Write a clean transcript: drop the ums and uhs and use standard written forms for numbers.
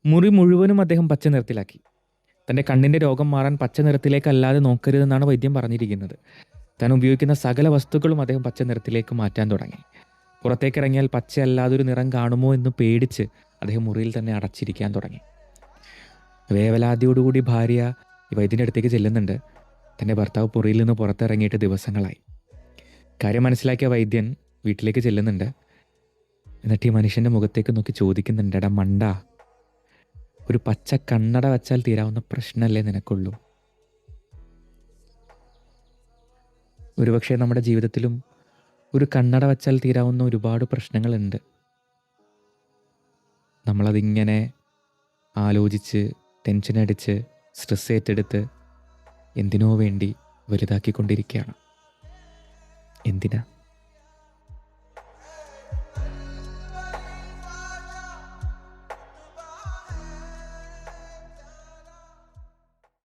മുറി മുഴുവനും അദ്ദേഹം പച്ച നിറത്തിലാക്കി. തൻ്റെ കണ്ണിൻ്റെ രോഗം മാറാൻ പച്ച നിറത്തിലേക്കല്ലാതെ നോക്കരുതെന്നാണ് വൈദ്യം പറഞ്ഞിരിക്കുന്നത്. താൻ ഉപയോഗിക്കുന്ന സകല വസ്തുക്കളും അദ്ദേഹം പച്ച നിറത്തിലേക്ക് മാറ്റാൻ തുടങ്ങി. പുറത്തേക്കിറങ്ങിയാൽ പച്ചയല്ലാതൊരു നിറം കാണുമോ എന്ന് പേടിച്ച് അദ്ദേഹം മുറിയിൽ തന്നെ അടച്ചിരിക്കാൻ തുടങ്ങി. വേവലാതിയോടുകൂടി ഭാര്യ ഈ വൈദ്യൻ്റെ അടുത്തേക്ക് ചെല്ലുന്നുണ്ട്. തൻ്റെ ഭർത്താവ് മുറിയിൽ നിന്ന് പുറത്തിറങ്ങിയിട്ട് ദിവസങ്ങളായി. കാര്യം മനസ്സിലാക്കിയ വൈദ്യൻ വീട്ടിലേക്ക് ചെല്ലുന്നുണ്ട്. എന്നിട്ട് ഈ മനുഷ്യൻ്റെ മുഖത്തേക്ക് നോക്കി ചോദിക്കുന്നുണ്ട്, എടാ മണ്ട, ഒരു പച്ച കണ്ണട വച്ചാൽ തീരാവുന്ന പ്രശ്നമല്ലേ നിനക്കുള്ളൂ? ഒരുപക്ഷെ നമ്മുടെ ജീവിതത്തിലും ഒരു കണ്ണട വച്ചാൽ തീരാവുന്ന ഒരുപാട് പ്രശ്നങ്ങളുണ്ട്. നമ്മളതിങ്ങനെ ആലോചിച്ച് ടെൻഷനടിച്ച് സ്ട്രെസ് ഏറ്റെടുത്ത് എന്തിനോ വേണ്ടി വലുതാക്കിക്കൊണ്ടിരിക്കുകയാണ്. എന്തിനാ?